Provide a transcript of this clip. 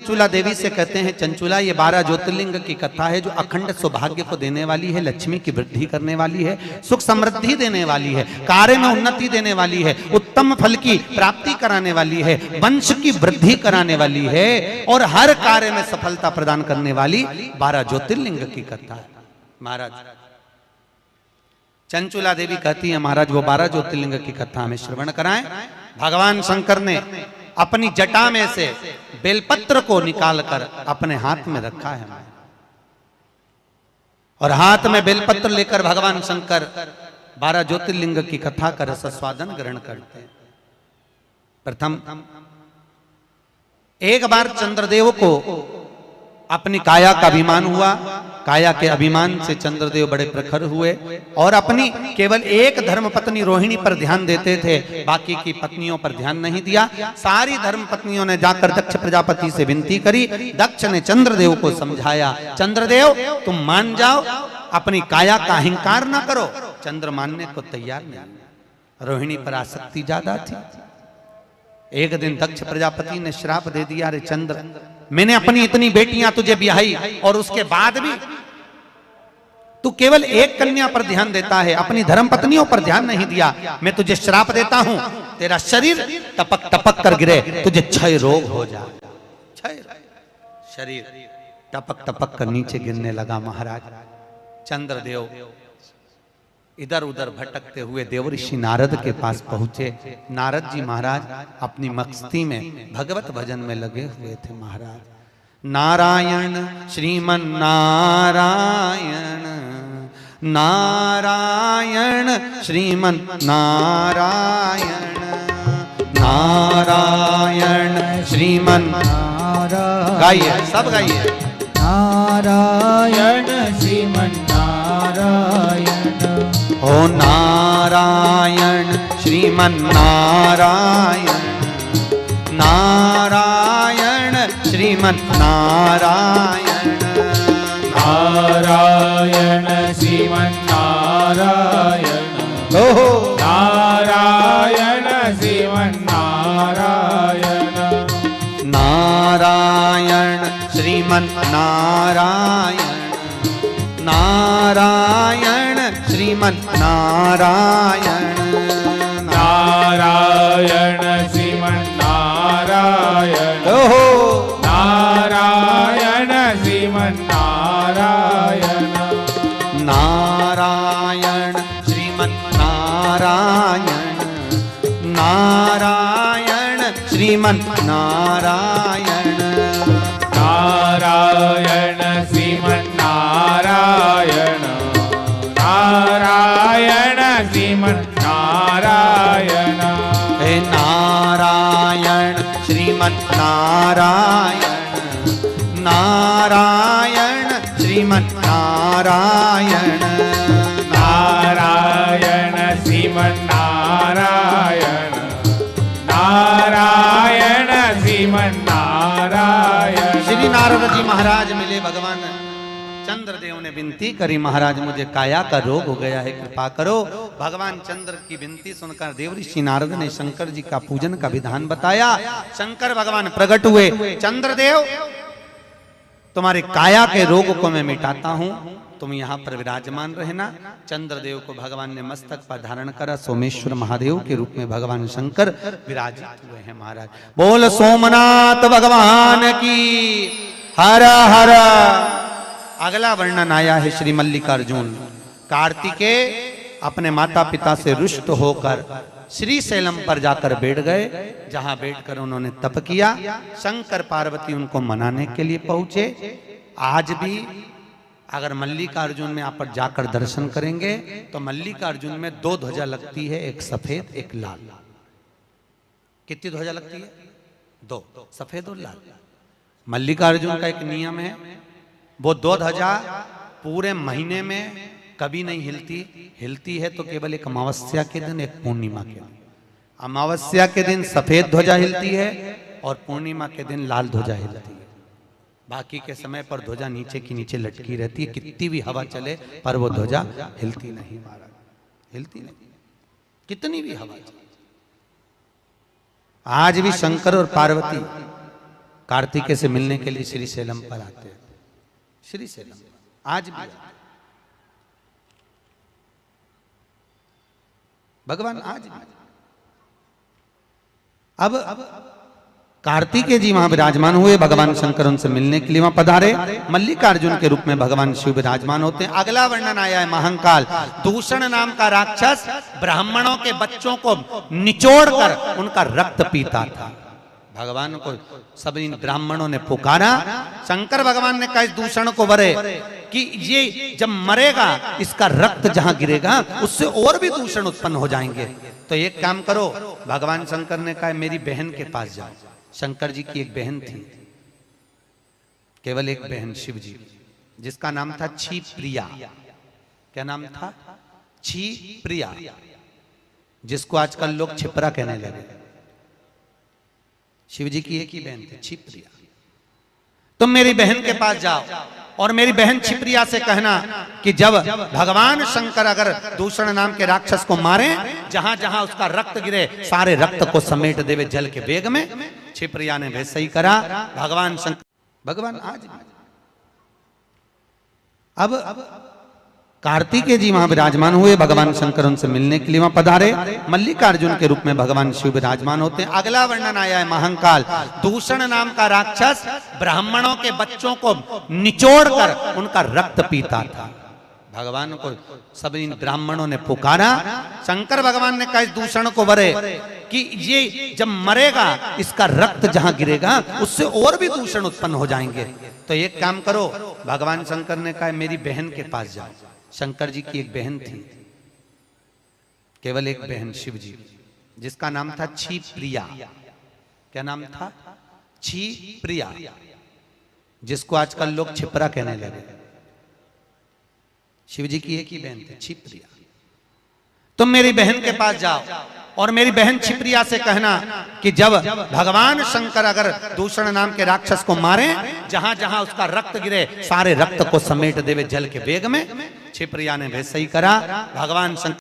चंचूला देवी से कहते हैं, चंचूला ये 12 ज्योतिर्लिंग की कथा है जो अखंड सौभाग्य को देने वाली है, लक्ष्मी की वृद्धि करने वाली है, सुख समृद्धि देने वाली है, कार्य में उन्नति देने वाली है, उत्तम फल की प्राप्ति कराने वाली है, वंश की वृद्धि कराने वाली है और हर कार्य में सफलता प्रदान करने वाली 12 ज्योतिर्लिंग की कथा है। महाराज चंचूला देवी कहती है, महाराज वो 12 ज्योतिर्लिंग की कथा हमें श्रवण कराएं। भगवान शंकर ने अपनी जटा में से बेलपत्र को निकालकर अपने हाथ में रखा है और हाथ में बेलपत्र लेकर भगवान शंकर 12 ज्योतिर्लिंग की कथा का रस स्वादन ग्रहण करते हैं। प्रथम एक बार चंद्रदेव को अपनी काया का अभिमान हुआ, काया के अभिमान से चंद्रदेव बड़े प्रखर हुए और अपनी केवल एक धर्म पत्नी रोहिणी पर ध्यान देते थे, बाकी की पत्नियों पर ध्यान नहीं दिया। सारी धर्म पत्नियों ने जाकर दक्ष प्रजापति से विनती करी। दक्ष ने चंद्रदेव को समझाया, चंद्रदेव तुम मान जाओ, अपनी काया का अहंकार ना करो। चंद्र मानने को तैयार नहीं, रोहिणी पर आसक्ति ज्यादा थी। एक दिन दक्ष प्रजापति ने श्राप दे दिया, अरे चंद्र मैंने अपनी इतनी बेटियां तुझे ब्याही और उसके बाद भी तू केवल एक कन्या पर ध्यान देता है, अपनी धर्म पत्नियों पर ध्यान नहीं दिया। मैं तुझे श्राप देता हूं, तेरा शरीर टपक टपक कर गिरे, तुझे क्षय रोग हो जाए। क्षय शरीर टपक टपक कर नीचे गिरने लगा। महाराज चंद्रदेव इधर उधर भटकते हुए देवऋषि नारद के पास पहुंचे। नारद जी महाराज अपनी मस्ती में भगवत भजन में लगे हुए थे। महाराज नारायण श्रीमन नारायण, नारायण श्रीमन नारायण, नारायण श्रीमन नारायण। गाइए, सब गाइए। नारायण श्रीमन नारायण, ओ नारायण श्रीमन नारायण, नारायण श्रीमन नारायण, नारायण श्रीमन नारायण, ओहो नारायण श्रीमन नारायण, नारायण श्रीमन नारायण, नारायण श्रीमन नारायण, नारायण श्रीमन नारायण, ओहो नारायण श्रीमन नारायण, नारायण श्रीमन नारायण, नारायण श्रीमन नारायण, नारायण श्रीमन नारायण, नारायण श्रीमन नारायण, हे नारायण श्रीमन नारायण, नारायण श्रीमन नारायण, नारायण श्रीमन नारायण, नारायण श्रीमन नारायण। श्री नारद जी महाराज मिले, भगवान चंद्रदेव ने विनती करी, महाराज मुझे काया का रोग हो गया है, कृपा करो। भगवान चंद्र की विनती सुनकर देवऋषि नारद ने शंकर जी का पूजन का विधान बताया। शंकर भगवान प्रकट हुए, चंद्रदेव तुम्हारे काया के रोग को मैं मिटाता हूं, तुम यहाँ पर विराजमान रहना। चंद्रदेव को भगवान ने मस्तक पर धारण करा, सोमेश्वर महादेव के रूप में भगवान शंकर विराजित हुए हैं। महाराज बोल सोमनाथ भगवान की हर हर। अगला वर्णन आया है श्री मल्लिकार्जुन। कार्तिकेय अपने माता पिता से रुष्ट होकर श्री शैलम पर जाकर बैठ गए, जहां बैठकर उन्होंने तप किया। शंकर पार्वती उनको मनाने के लिए पहुंचे। आज भी अगर मल्लिकार्जुन में आप पर जाकर दर्शन करेंगे तो मल्लिकार्जुन में 2 ध्वजा लगती है, एक सफेद एक लाल। कितनी ध्वजा लगती है? 2, सफेद और लाल। मल्लिकार्जुन का एक नियम है, वो 2 ध्वजा पूरे महीने में कभी नहीं हिलती, हिलती है तो केवल एक अमावस्या के दिन, एक पूर्णिमा के दिन। अमावस्या के दिन सफेद ध्वजा हिलती है और पूर्णिमा के दिन लाल ध्वजा हिलती है। बाकी के समय पर ध्वजा नीचे की नीचे लटकी रहती है, कितनी भी हवा चले पर वो ध्वजा हिलती नहीं, महाराज हिलती नहीं, कितनी भी हवा चले। आज भी शंकर और पार्वती कार्तिकेय से मिलने के लिए श्री सेलम पर आते हैं। श्री सेलम आज भी भगवान आज भी। अब कार्तिकेय जी वहां विराजमान हुए, भगवान शंकर उनसे मिलने के लिए वहां पधारे। मल्लिकार्जुन के रूप में भगवान शिव विराजमान होते हैं। अगला वर्णन आया है महाकाल दूषण नाम का राक्षस ब्राह्मणों के बच्चों को निचोड़कर उनका रक्त पीता था। भगवान को सब इन ब्राह्मणों ने पुकारा। शंकर भगवान ने कहा इस दूषण को वरे कि ये जब मरेगा इसका रक्त जहां गिरेगा उससे और भी दूषण उत्पन्न हो जाएंगे। तो एक काम करो, भगवान शंकर ने कहा मेरी बहन के पास जाओ। शंकर जी की एक बहन थी, केवल एक बहन शिव जी, जिसका नाम था छी प्रिया। क्या नाम था? छी प्रिया, जिसको आजकल लोग छिपरा कहने लगे। शिव जी की एक ही बहन थी, छी प्रिया। तुम मेरी बहन के पास जाओ और मेरी बहन छिप्रिया से कहना कि जब भगवान शंकर अगर दूषण नाम के राक्षस को मारे, जहां जहां उसका रक्त गिरे सारे रक्त को समेट देवे जल के वेग में। छिप्रिया ने वैसे ही करा। भगवान शंकर भगवान आज भी। अब कार्तिकेय जी वहां विराजमान हुए, भगवान शंकर उनसे मिलने के लिए वहां पधारे। मल्लिकार्जुन के रूप में भगवान शिव विराजमान होते हैं। अगला वर्णन आया है महाकाल दूषण नाम का राक्षस ब्राह्मणों के बच्चों को निचोड़कर उनका रक्त पीता था। भगवान को सब इन ब्राह्मणों ने पुकारा। शंकर भगवान ने कहा इस दूषण को वरे कि ये जब मरेगा इसका रक्त जहां गिरेगा उससे और भी दूषण उत्पन्न हो जाएंगे। तो एक काम करो, भगवान शंकर ने कहा मेरी बहन के पास जाओ। शंकर जी की एक बहन थी, केवल एक बहन शिव जी, जिसका नाम था छी प्रिया। क्या नाम था? छी प्रिया, जिसको आजकल लोग छिपरा कहने लगे। शिव जी की एक ही बहन थी, छी प्रिया। तुम मेरी बहन के पास जाओ और मेरी बहन छिप्रिया से कहना कि जब भगवान शंकर अगर दूषण नाम के राक्षस को मारे, जहां जहां उसका रक्त गिरे सारे रक्त को समेट देवे जल के वेग में। छिप्रिया ने वैसे ही करा। भगवान शंकर